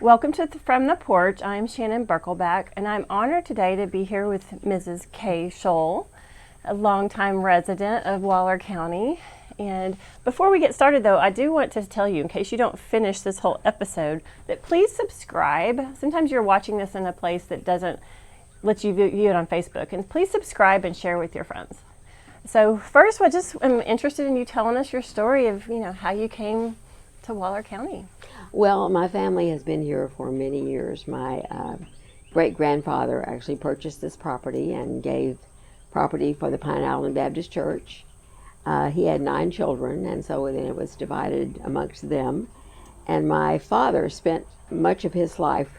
Welcome to From the Porch. I'm Shannon Burkleback, and I'm honored today to be here with Mrs. Kay Scholl, a longtime resident of Waller County. And before we get started, though, I do want to tell you, in case you don't finish this whole episode, that please subscribe. Sometimes you're watching this in a place that doesn't let you view it on Facebook, and please subscribe and share with your friends. So first, I just am interested in you telling us your story of, how you came to Waller County. Well, my family has been here for many years. My great-grandfather actually purchased this property and gave property for the Pine Island Baptist Church. He had 9 children, and so then it was divided amongst them. And my father spent much of his life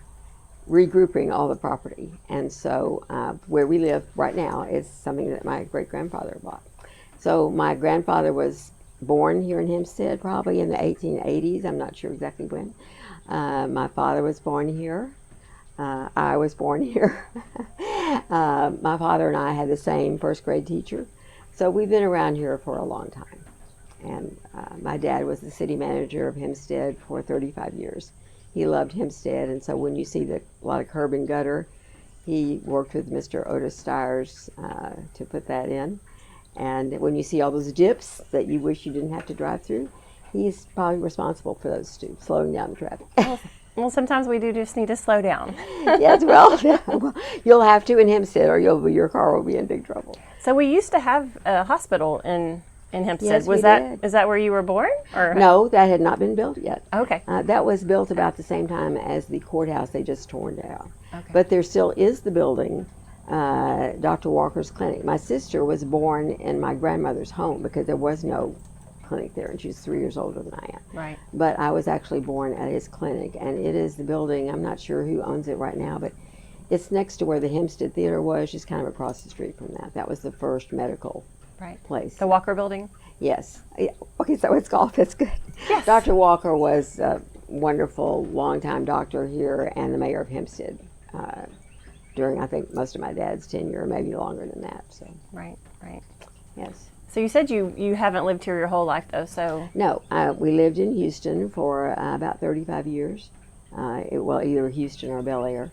regrouping all the property. And so where we live right now is something that my great-grandfather bought. So my grandfather was born here in Hempstead, probably in the 1880s. I'm not sure exactly when. My father was born here. I was born here. My father and I had the same first grade teacher. So we've been around here for a long time. And my dad was the city manager of Hempstead for 35 years. He loved Hempstead, and so when you see a lot of curb and gutter, he worked with Mr. Otis Stiers to put that in. And when you see all those dips that you wish you didn't have to drive through, he's probably responsible for those too, slowing down the traffic. Well, sometimes we do just need to slow down. Yes, well, you'll have to in Hempstead, or your car will be in big trouble. So we used to have a hospital in Hempstead. Yes, Was we that did. Is that where you were born? Or? No, that had not been built yet. Okay. That was built about the same time as the courthouse they just torn down. Okay. But there still is the building, Dr. Walker's clinic. My sister was born in my grandmother's home because there was no clinic there, and she was 3 years older than I am. Right. But I was actually born at his clinic, and it is the building. I'm not sure who owns it right now, but it's next to where the Hempstead Theater was, just kind of across the street from that. That was the first medical place. The Walker Building? Yes. Okay, so it's called. That's good. Yes. Dr. Walker was a wonderful, longtime doctor here and the mayor of Hempstead during, I think, most of my dad's tenure, maybe longer than that. So. Right. Yes. So you said you haven't lived here your whole life, though, so... No, we lived in Houston for about 35 years. Either Houston or Bel Air.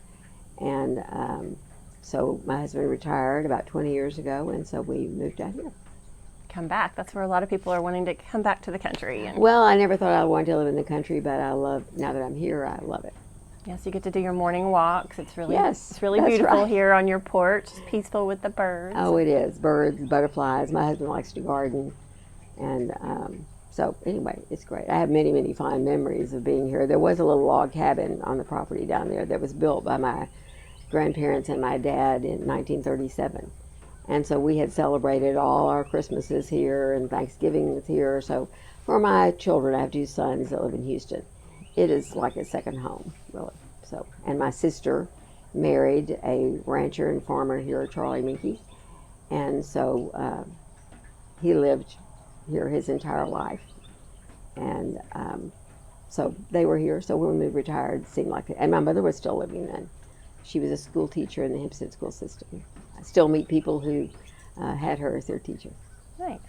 And so my husband retired about 20 years ago, and so we moved out here. Come back. That's where a lot of people are wanting to come back to the country. And well, I never thought I wanted to live in the country, but now that I'm here, I love it. yes, you get to do your morning walks. It's really Yes, it's really that's beautiful right. here on your porch. It's peaceful with the birds. Oh, it is. Birds, butterflies. My husband likes to garden. And so anyway, it's great. I have many, many fond memories of being here. There was a little log cabin on the property down there that was built by my grandparents and my dad in 1937. And so we had celebrated all our Christmases here and Thanksgivings here. So for my children, I have 2 sons that live in Houston. It is like a second home, really. So, and my sister married a rancher and farmer here, Charlie Minky. And so he lived here his entire life. And so they were here. So when we retired, it seemed like it. And my mother was still living then. She was a school teacher in the Hempstead school system. I still meet people who had her as their teacher. Nice.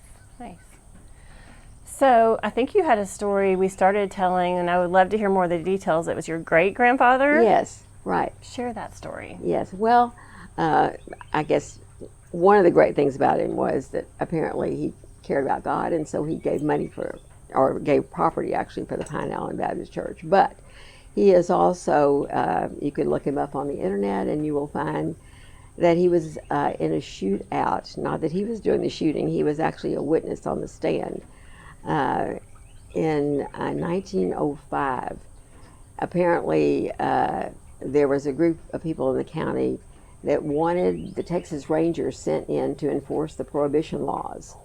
So I think you had a story we started telling, and I would love to hear more of the details. It was your great-grandfather? Yes, right. Share that story. Yes. Well, I guess one of the great things about him was that apparently he cared about God, and so he gave gave property actually for the Pine Island Baptist Church. But he is also, you could look him up on the internet and you will find that he was in a shootout. Not that he was doing the shooting, he was actually a witness on the stand. In 1905, apparently there was a group of people in the county that wanted the Texas Rangers sent in to enforce the prohibition laws.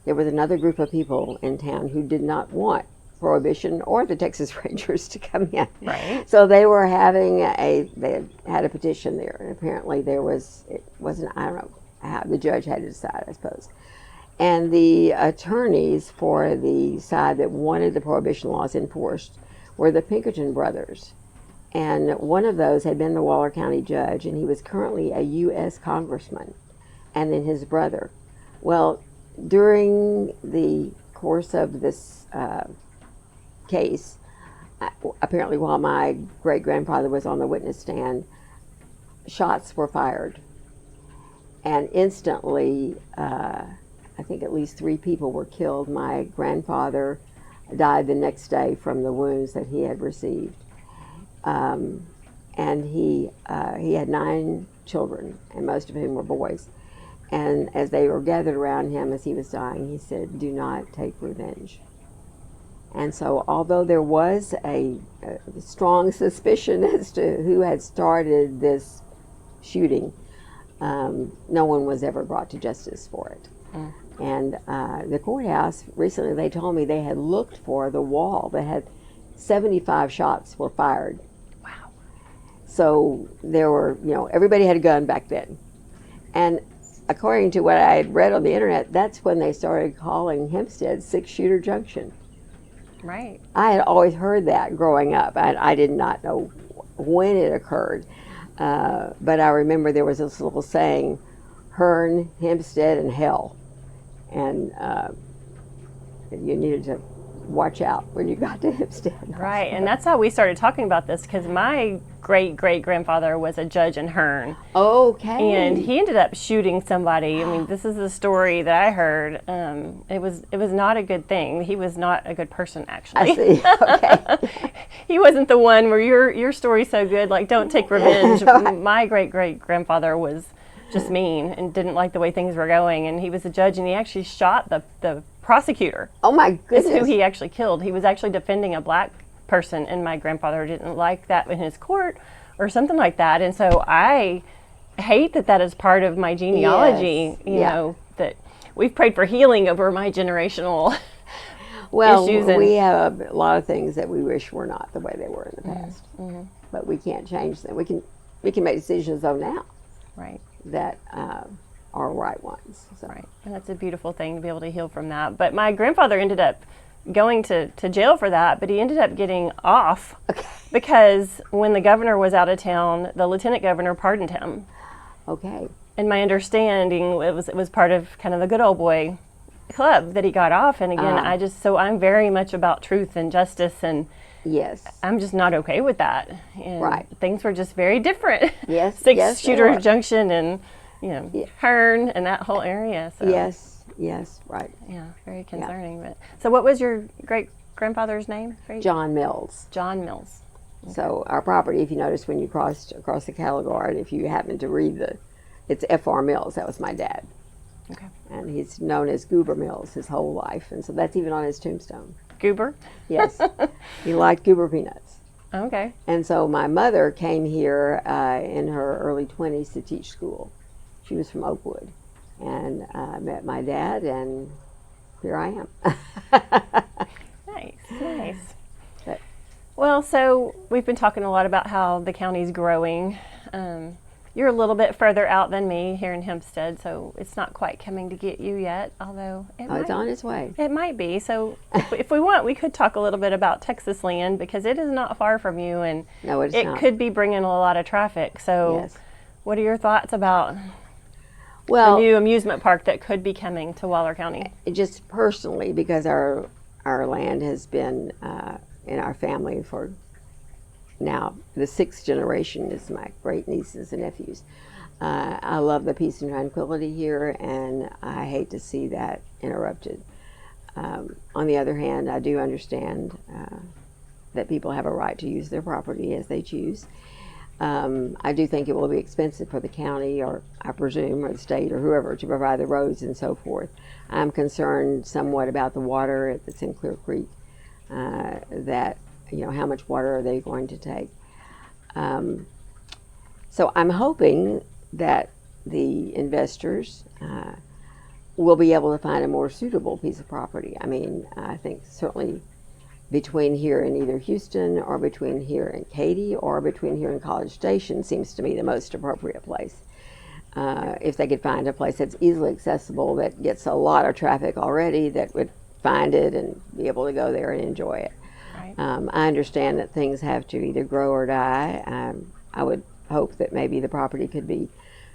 There was another group of people in town who did not want prohibition or the Texas Rangers to come in. Right. So they were they had a petition there, and apparently I don't know how the judge had to decide, I suppose. And the attorneys for the side that wanted the prohibition laws enforced were the Pinkerton brothers. And one of those had been the Waller County judge, and he was currently a U.S. congressman, and then his brother. Well, during the course of this case, apparently while my great-grandfather was on the witness stand, shots were fired. And instantly, I think at least 3 people were killed. My grandfather died the next day from the wounds that he had received. And he had 9 children, and most of whom were boys. And as they were gathered around him as he was dying, he said, "Do not take revenge." And so although there was a strong suspicion as to who had started this shooting, no one was ever brought to justice for it. And the courthouse, recently they told me they had looked for the wall that had 75 shots were fired. Wow. So there were, everybody had a gun back then. And according to what I had read on the internet, that's when they started calling Hempstead Six Shooter Junction. Right. I had always heard that growing up. I did not know when it occurred. But I remember there was this little saying, Hearne, Hempstead, and hell. And you needed to watch out when you got to Hempstead. Right, and that's how we started talking about this, because my great-great-grandfather was a judge in Hearne. Okay. And he ended up shooting somebody. I mean, this is the story that I heard. It was not a good thing. He was not a good person, actually. I see. Okay. He wasn't the one where your story's so good, like, don't take revenge. My great-great-grandfather was just mean and didn't like the way things were going, and he was a judge, and he actually shot the prosecutor. Oh my goodness. That's who he actually killed. He was actually defending a black person, and my grandfather didn't like that in his court or something like that. And so I hate that is part of my genealogy. Yes. You know, that we've prayed for healing over my generational issues. We have a lot of things that we wish were not the way they were in the past. Mm-hmm. But we can't change them. We can make decisions though now. Right. That are right ones. So. Right. And that's a beautiful thing to be able to heal from that. But my grandfather ended up going to jail for that, but he ended up getting off because when the governor was out of town, the lieutenant governor pardoned him. Okay. And my understanding, it was part of kind of the good old boy club that he got off. And again, I'm very much about truth and justice, and yes, I'm just not okay with that. And right. Things were just very different. Yes. Six Shooter Junction and Hearne and that whole area. So. Yes, right. Yeah, very concerning. Yeah. But so, what was your great grandfather's name? John Mills. John Mills. Okay. So our property, if you notice when you crossed across the cattle guard, if you happen to read it's F.R. Mills. That was my dad. Okay. And he's known as Goober Mills his whole life, and so that's even on his tombstone. Goober? Yes. He liked Goober peanuts. Okay. And so my mother came here in her early 20s to teach school. She was from Oakwood. And met my dad, and here I am. Nice. Well, so we've been talking a lot about how the county's growing. You're a little bit further out than me here in Hempstead, so it's not quite coming to get you yet, although it's on its way. It might be. So if we want, we could talk a little bit about Texas land, because it is not far from you, and no, it not. Could be bringing a lot of traffic. So yes. What are your thoughts about the new amusement park that could be coming to Waller County? Just personally, because our land has been in our family for now the 6th generation is my great nieces and nephews. I love the peace and tranquility here, and I hate to see that interrupted. On the other hand, I do understand that people have a right to use their property as they choose. I do think it will be expensive for the county, or I presume, or the state, or whoever, to provide the roads and so forth. I'm concerned somewhat about the water that's in Clear Creek, that, how much water are they going to take? So I'm hoping that the investors will be able to find a more suitable piece of property. I mean, I think certainly between here and either Houston, or between here and Katy, or between here and College Station seems to me the most appropriate place. If they could find a place that's easily accessible, that gets a lot of traffic already, that would find it and be able to go there and enjoy it. Right. I understand that things have to either grow or die. I would hope that maybe the property could be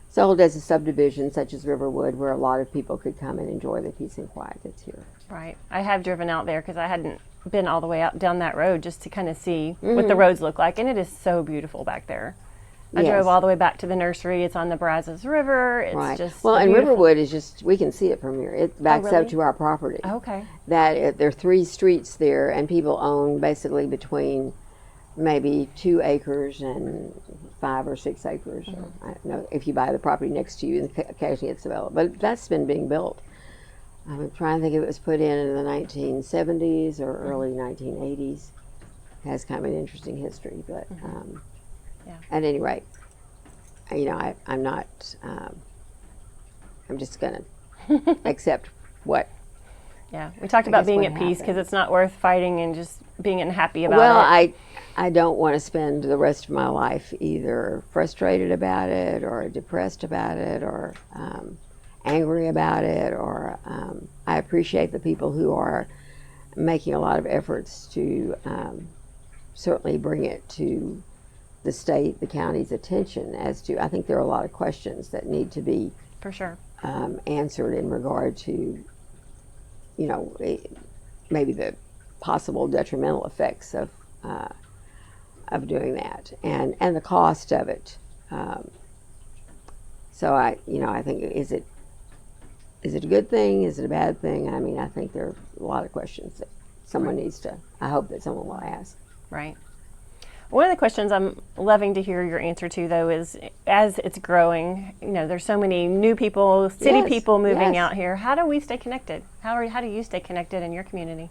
sold as a subdivision such as Riverwood, where a lot of people could come and enjoy the peace and quiet that's here. Right. I have driven out there because I hadn't been all the way out down that road just to kind of see what the roads look like, and it is so beautiful back there. I Yes. drove all the way back to the nursery. It's on the Brazos River. It's just well, and beautiful. Riverwood is just, we can see it from here. It backs really? up to our property. Okay. There are 3 streets there, and people own basically between maybe 2 acres and 5 or 6 acres. Or, I don't know if you buy the property next to you, and occasionally it's developed. But that's been being built. I'm trying to think if it was put in the 1970s or early 1980s. It has kind of an interesting history, but at any rate, you know, I'm not. I'm just going to accept what. Yeah, we talked about guess being what at peace happened. because it's not worth fighting and just being unhappy about Well, it. I don't want to spend the rest of my life either frustrated about it or depressed about it or angry about it. Or I appreciate the people who are making a lot of efforts to certainly bring it to the state, the county's attention as to, I think there are a lot of questions that need to be For sure. answered in regard to, you know, maybe the possible detrimental effects of doing that and the cost of it. So I think is it a good thing? Is it a bad thing? I mean, I think there are a lot of questions that someone needs to. I hope that someone will ask. Right. One of the questions I'm loving to hear your answer to, though, is as it's growing, you know, there's so many new people, city Yes, people moving yes. out here. How do we stay connected? How do you stay connected in your community?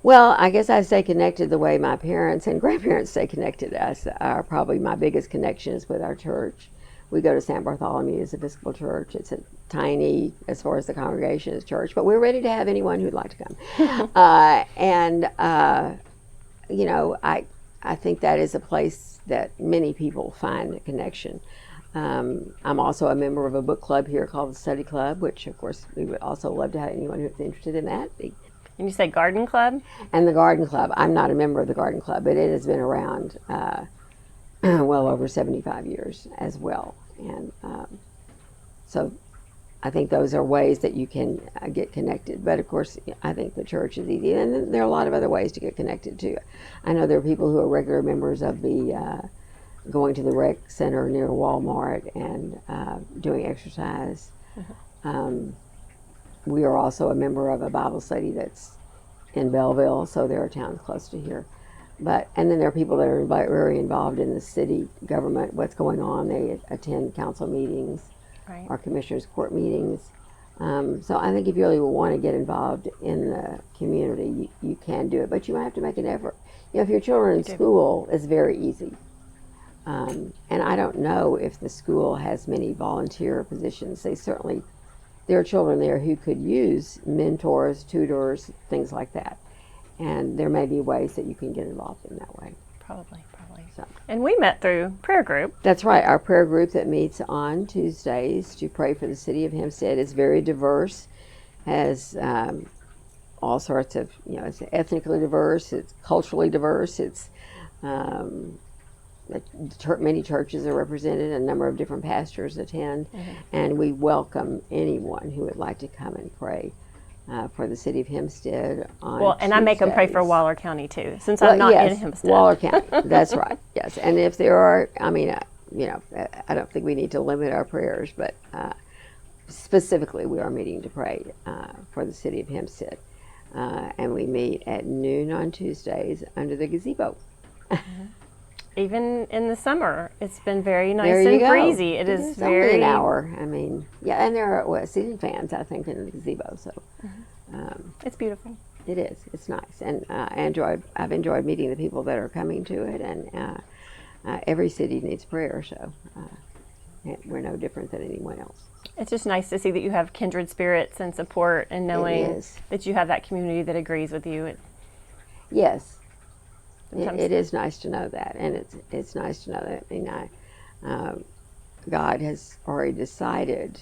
Well, I guess I stay connected the way my parents and grandparents stay connected. Probably my biggest connection is with our church. We go to St. Bartholomew's Episcopal Church. It's a tiny, as far as the congregation is, church, but we're ready to have anyone who'd like to come. You know, I think that is a place that many people find a connection. I'm also a member of a book club here called the Study Club, which, of course, we would also love to have anyone who's interested in that. And you say garden club? And the Garden Club. I'm not a member of the Garden Club, but it has been around well over 75 years as well. And so I think those are ways that you can get connected. But of course, I think the church is easy. And then there are a lot of other ways to get connected too. I know there are people who are regular members of the going to the rec center near Walmart and doing exercise. We are also a member of a Bible study that's in Belleville, so there are towns close to here. And then there are people that are very involved in the city government, what's going on. They attend council meetings Right. or commissioners' court meetings. So I think if you really want to get involved in the community, you can do it, but you have to make an effort. You know, if your children in school, it's very easy. And I don't know if the school has many volunteer positions. There are children there who could use mentors, tutors, things like that. And there may be ways that you can get involved in that way. Probably. So. And we met through prayer group. That's right. Our prayer group that meets on Tuesdays to pray for the city of Hempstead is very diverse, has all sorts of, you know, it's ethnically diverse, it's culturally diverse, it's many churches are represented, a number of different pastors attend, and we welcome anyone who would like to come and pray for the city of Hempstead on And I make them pray for Tuesdays. Waller County too, since I'm not in Hempstead. Waller County. That's right. Yes, and if there are, I mean, you know, I don't think we need to limit our prayers, but specifically, we are meeting to pray for the city of Hempstead, and we meet at noon on Tuesdays under the gazebo. Even in the summer, it's been very nice There you and go. breezy. It's Only very an hour. I mean, yeah, and there are ceiling fans, I think, in the gazebo. So It's beautiful. it is. It's nice, and I've enjoyed meeting the people that are coming to it, and every city needs prayer, so we're no different than anyone else. It's just nice to see that you have kindred spirits and support, and knowing is. that you have that community that agrees with you. Yes. Sometimes- It is nice to know that, and it's nice to know that. I mean, God has already decided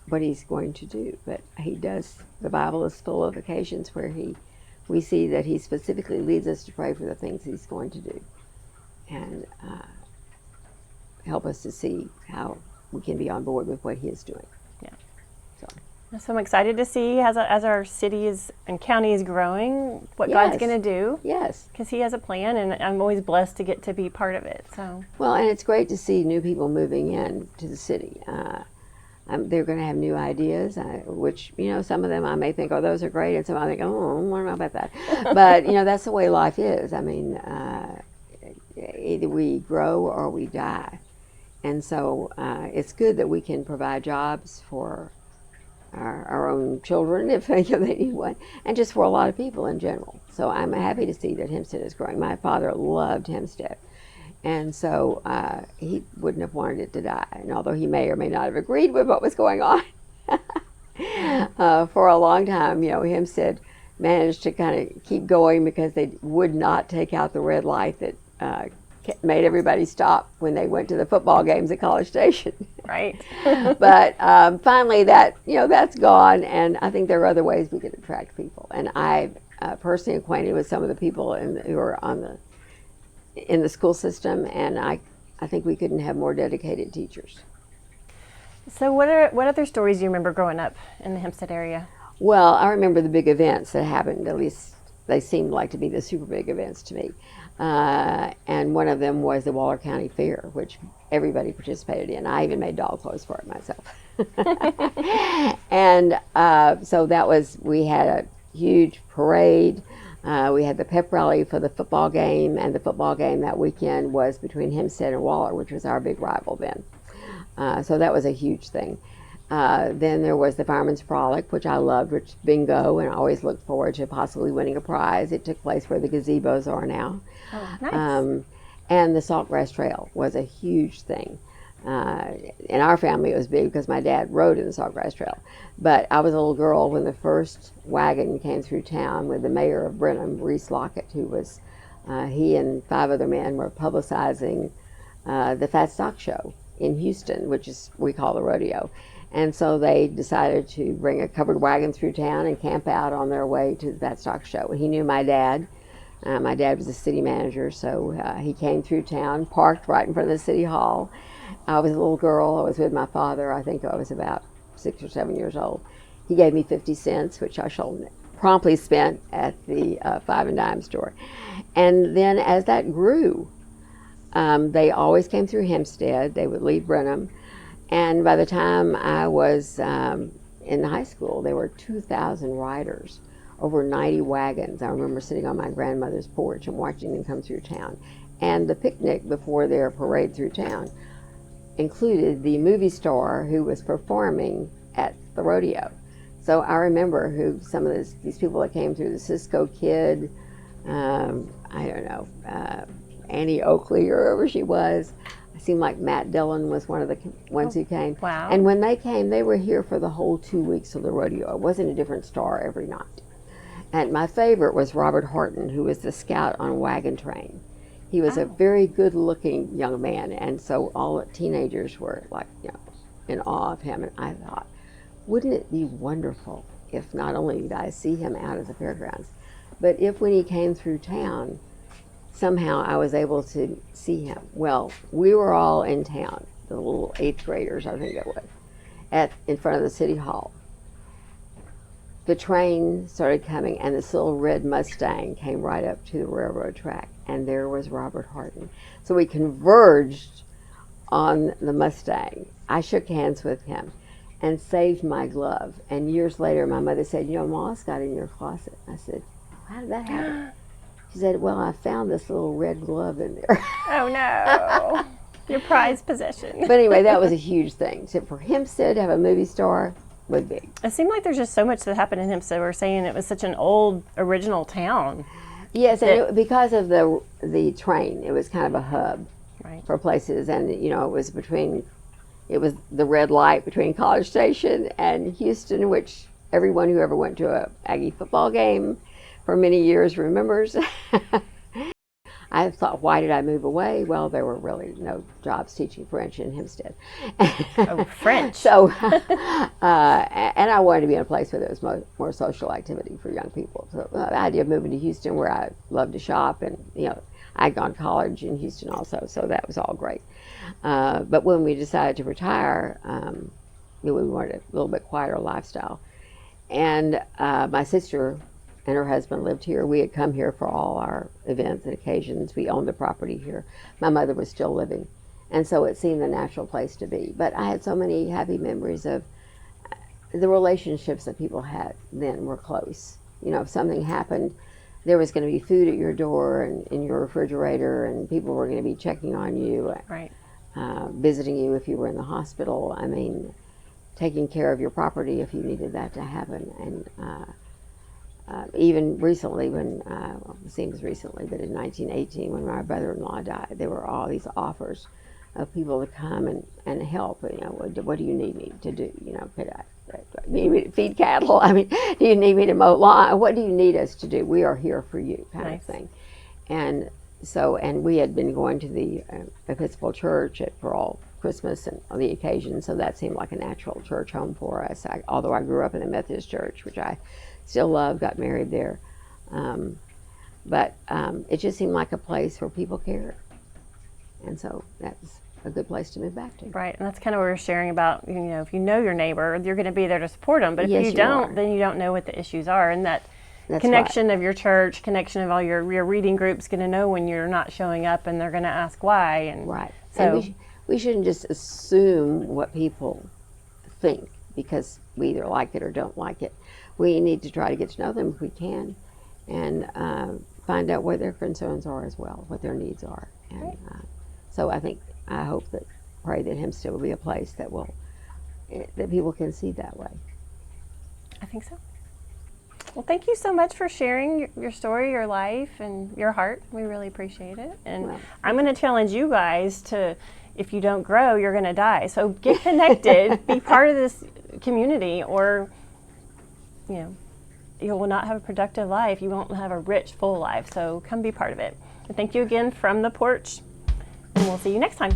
what He's going to do, but He does. The Bible is full of occasions where we see that He specifically leads us to pray for the things He's going to do, and help us to see how we can be on board with what he is doing. Yeah. So. So I'm excited to see as our city and county is growing, what God's going to do. Yes. Because He has a plan, and I'm always blessed to get to be part of it. So. Well, and it's great to see new people moving in to the city. They're going to have new ideas, which, some of them I may think, oh, those are great, and some I think, oh, I don't know about that. But, that's the way life is. I mean, either we grow or we die. And so it's good that we can provide jobs for our own children, if they need one, and just for a lot of people in general. So I'm happy to see that Hempstead is growing. My father loved Hempstead, and so he wouldn't have wanted it to die. And although he may or may not have agreed with what was going on, for a long time, Hempstead managed to kind of keep going because they would not take out the red light that made everybody stop when they went to the football games at College Station. Right. But finally that's gone, and I think there are other ways we could attract people. And I personally acquainted with some of the people who are in the school system, and I think we couldn't have more dedicated teachers. So what other stories do you remember growing up in the Hempstead area? Well, I remember the big events that happened. At least they seemed like to be the super big events to me. And one of them was the Waller County Fair, which everybody participated in. I even made doll clothes for it myself. And so we had a huge parade. We had the pep rally for the football game, and the football game that weekend was between Hempstead and Waller, which was our big rival then. So that was a huge thing. Then there was the Fireman's Frolic, which I loved, which bingo, and I always looked forward to possibly winning a prize. It took place where the gazebos are now. Oh, nice. And the Saltgrass Trail was a huge thing. In our family, it was big because my dad rode in the Saltgrass Trail. But I was a little girl when the first wagon came through town with the mayor of Brenham, Reese Lockett, who was, he and 5 other men were publicizing the Fat Stock Show in Houston, which is we call the rodeo. And so they decided to bring a covered wagon through town and camp out on their way to that stock show. He knew my dad. My dad was a city manager, so he came through town, parked right in front of the city hall. I was a little girl. I was with my father. I think I was about 6 or 7 years old. He gave me 50 cents, which I promptly spent at the 5 and dime store. And then as that grew, they always came through Hempstead. They would leave Brenham. And by the time I was in high school, there were 2,000 riders, over 90 wagons. I remember sitting on my grandmother's porch and watching them come through town. And the picnic before their parade through town included the movie star who was performing at the rodeo. So I remember who some of these people that came through, the Cisco Kid, I don't know, Annie Oakley or whoever she was. It seemed like Matt Dillon was one of the ones who came. Wow. And when they came, they were here for the whole 2 weeks of the rodeo. It wasn't a different star every night. And my favorite was Robert Hearne, who was the scout on Wagon Train. He was a very good-looking young man, and so all the teenagers were like, in awe of him. And I thought, wouldn't it be wonderful if not only did I see him out at the fairgrounds, but if when he came through town, somehow I was able to see him. Well, we were all in town, the little 8th graders, I think it was, in front of the city hall. The train started coming, and this little red Mustang came right up to the railroad track, and there was Robert Hearne. So we converged on the Mustang. I shook hands with him and saved my glove. And years later, my mother said, Moss got in your closet. I said, how did that happen? She said, well, I found this little red glove in there. Oh, no. Your prized possession. But anyway, that was a huge thing. So for Hempstead to have a movie star would be. It seemed like there's just so much that happened in Hempstead. We're saying it was such an old, original town. Yes, and because of the train, it was kind of a hub for places. And, it was the red light between College Station and Houston, which everyone who ever went to a Aggie football game for many years remembers. I thought, why did I move away? Well, there were really no jobs teaching French in Hempstead. Oh, French. So, and I wanted to be in a place where there was more social activity for young people. So the idea of moving to Houston, where I love to shop, and I'd gone to college in Houston also, so that was all great. But when we decided to retire, we wanted a little bit quieter lifestyle. And my sister and her husband lived here. We had come here for all our events and occasions. We owned the property here. My mother was still living, and so it seemed the natural place to be. But I had so many happy memories of the relationships that people had then were close. If something happened, there was going to be food at your door and in your refrigerator, and people were going to be checking on you, Right. Visiting you if you were in the hospital. I mean, taking care of your property if you needed that to happen. And even recently, it seems recently, but in 1918, when my brother-in-law died, there were all these offers of people to come and help. What do you need me to do? Do you need me to feed cattle? I mean, do you need me to mow lawn? What do you need us to do? We are here for you, kind Nice. of thing. And so, and we had been going to the Episcopal Church for all Christmas and on the occasion, so that seemed like a natural church home for us. Although I grew up in the Methodist Church, which I still love, got married there. But it just seemed like a place where people cared. And so that's a good place to move back to. Right, and that's kind of what we're sharing about, if you know your neighbor, you're going to be there to support them. But if Yes, you you don't, are. then you don't know what the issues are. And that That's connection of your church, connection of all your reading groups, going to know when you're not showing up, and they're going to ask why. And right. So And we shouldn't just assume what people think because we either like it or don't like it. We need to try to get to know them if we can, and find out what their concerns are as well, what their needs are. And so I hope pray that Hempstead will be a place that that people can see that way. I think so. Well, thank you so much for sharing your story, your life, and your heart. We really appreciate it. And Well, I'm going to challenge you guys to, if you don't grow, you're going to die. So get connected, be part of this community, or you will not have a productive life. You won't have a rich, full life. So come be part of it. And thank you again from the porch, and we'll see you next time.